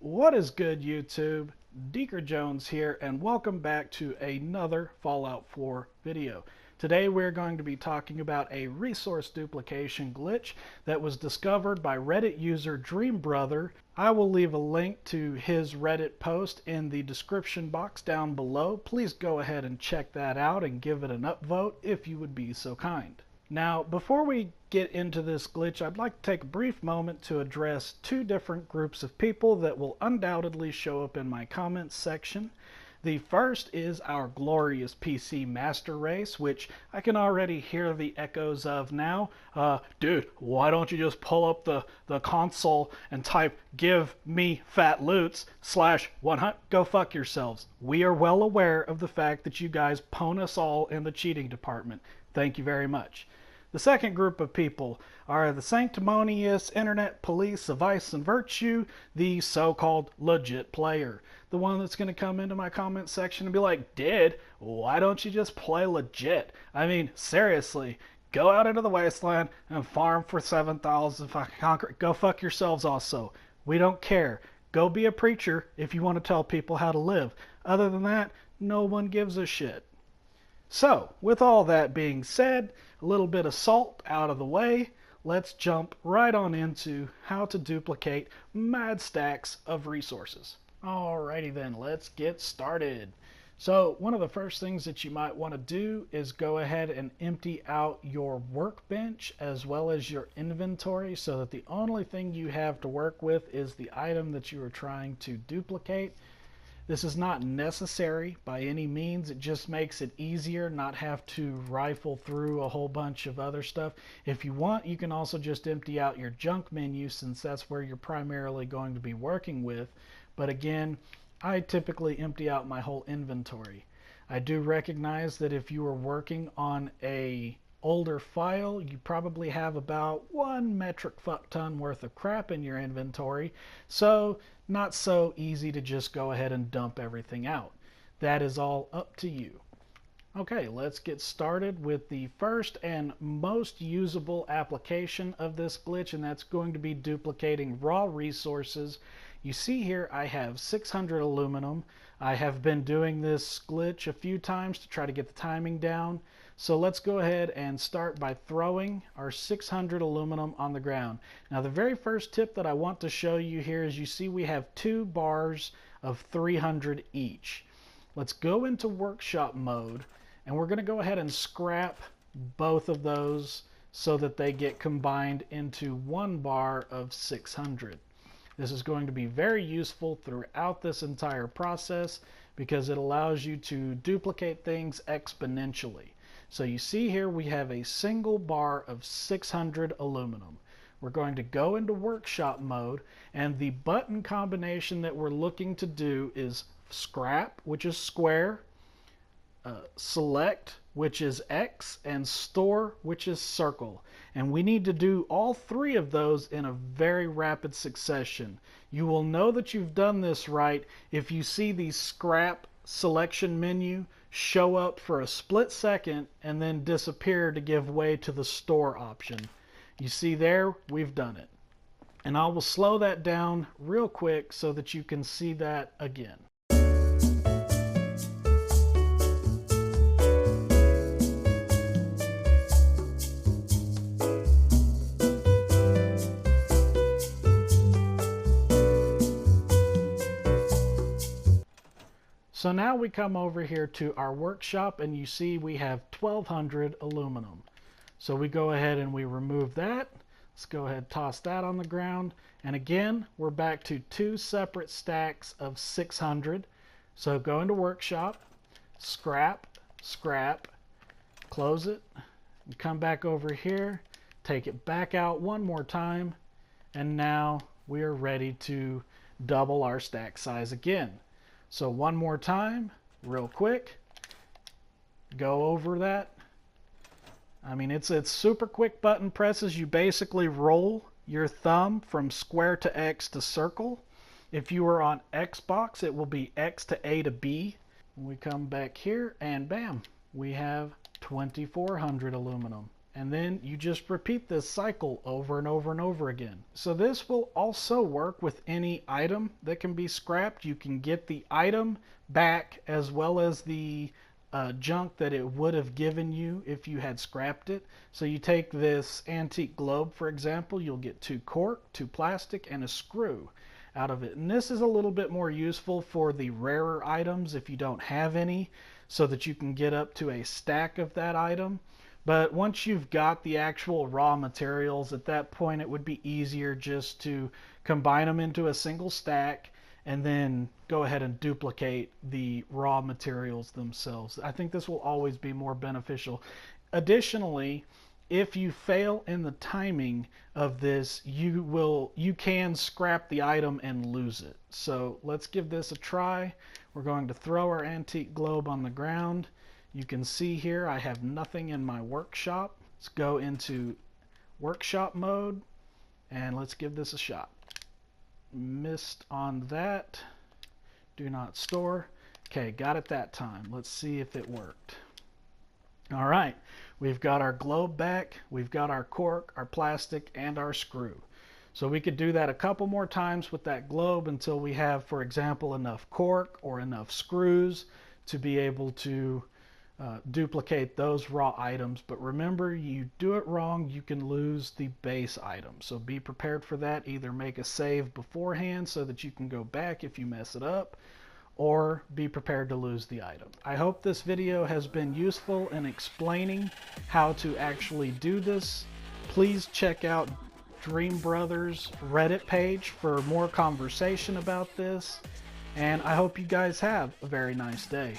What is good, YouTube? Deeker Jones here, and welcome back to another Fallout 4 video. Today we're going to be talking about a resource duplication glitch that was discovered by Reddit user DreamBrother. I will leave a link to his Reddit post in the description box down below. Please go ahead and check that out and give it an upvote if you would be so kind. Now, before we get into this glitch, I'd like to take a brief moment to address two different groups of people that will undoubtedly show up in my comments section. The first is our glorious PC master race, which I can already hear the echoes of now. Dude, why don't you just pull up the console and type "give me fat loots" /100? Go fuck yourselves. We are well aware of the fact that you guys pwn us all in the cheating department. Thank you very much. The second group of people are the sanctimonious internet police of vice and virtue, the so-called legit player. The one that's going to come into my comment section and be like, "Dude, why don't you just play legit? I mean, seriously, go out into the wasteland and farm for 7,000 fucking concrete. Go fuck yourselves also. We don't care. Go be a preacher if you want to tell people how to live. Other than that, no one gives a shit." So, with all that being said, a little bit of salt out of the way, let's jump right on into how to duplicate mad stacks of resources. Alrighty then, let's get started. So, one of the first things that you might want to do is go ahead and empty out your workbench as well as your inventory so that the only thing you have to work with is the item that you are trying to duplicate. This is not necessary by any means. It just makes it easier, not have to rifle through a whole bunch of other stuff. If you want, you can also just empty out your junk menu since that's where you're primarily going to be working with. But again, I typically empty out my whole inventory. I do recognize that if you are working on a older file, you probably have about 1 metric ton worth of crap in your inventory, so not so easy to just go ahead and dump everything out. That is all up to you. Okay, let's get started with the first and most usable application of this glitch, and that's going to be duplicating raw resources. You see here I have 600 aluminum. I have been doing this glitch a few times to try to get the timing down. So let's go ahead and start by throwing our 600 aluminum on the ground. Now the very first tip that I want to show you here is you see we have 2 bars of 300 each. Let's go into workshop mode and we're going to go ahead and scrap both of those so that they get combined into 1 bar of 600. This is going to be very useful throughout this entire process because it allows you to duplicate things exponentially. So you see here we have a single bar of 600 aluminum. We're going to go into workshop mode, and the button combination that we're looking to do is scrap, which is square, select, which is X, and store, which is circle. And we need to do all 3 of those in a very rapid succession. You will know that you've done this right if you see the scrap selection menu show up for a split second and then disappear to give way to the store option. You see there, we've done it. And I will slow that down real quick so that you can see that again. So now we come over here to our workshop and you see we have 1200 aluminum. So we go ahead and we remove that. Let's go ahead and toss that on the ground. And again, we're back to 2 separate stacks of 600. So go into workshop, scrap, scrap, close it, and come back over here, take it back out one more time, and now we are ready to double our stack size again. So one more time, real quick, go over that. I mean, it's super quick button presses. You basically roll your thumb from square to X to circle. If you are on Xbox, it will be X to A to B. We come back here and bam, we have 2400 aluminum. And then you just repeat this cycle over and over and over again. So this will also work with any item that can be scrapped. You can get the item back as well as the junk that it would have given you if you had scrapped it. So you take this antique globe, for example, you'll get 2 cork, 2 plastic, and a screw out of it. And this is a little bit more useful for the rarer items if you don't have any, so that you can get up to a stack of that item. But once you've got the actual raw materials, at that point it would be easier just to combine them into a single stack and then go ahead and duplicate the raw materials themselves. I think this will always be more beneficial. Additionally, if you fail in the timing of this, you can scrap the item and lose it. So let's give this a try. We're going to throw our antique globe on the ground. You can see here I have nothing in my workshop. Let's go into workshop mode and let's give this a shot. Missed on that. Do not store. Okay, got it that time. Let's see if it worked. All right, we've got our globe back, we've got our cork, our plastic, and our screw. So we could do that a couple more times with that globe until we have, for example, enough cork or enough screws to be able to duplicate those raw items. But remember, you do it wrong, you can lose the base item. So be prepared for that. Either make a save beforehand so that you can go back if you mess it up, or be prepared to lose the item. I hope this video has been useful in explaining how to actually do this. Please check out Dream Brothers Reddit page for more conversation about this, and I hope you guys have a very nice day.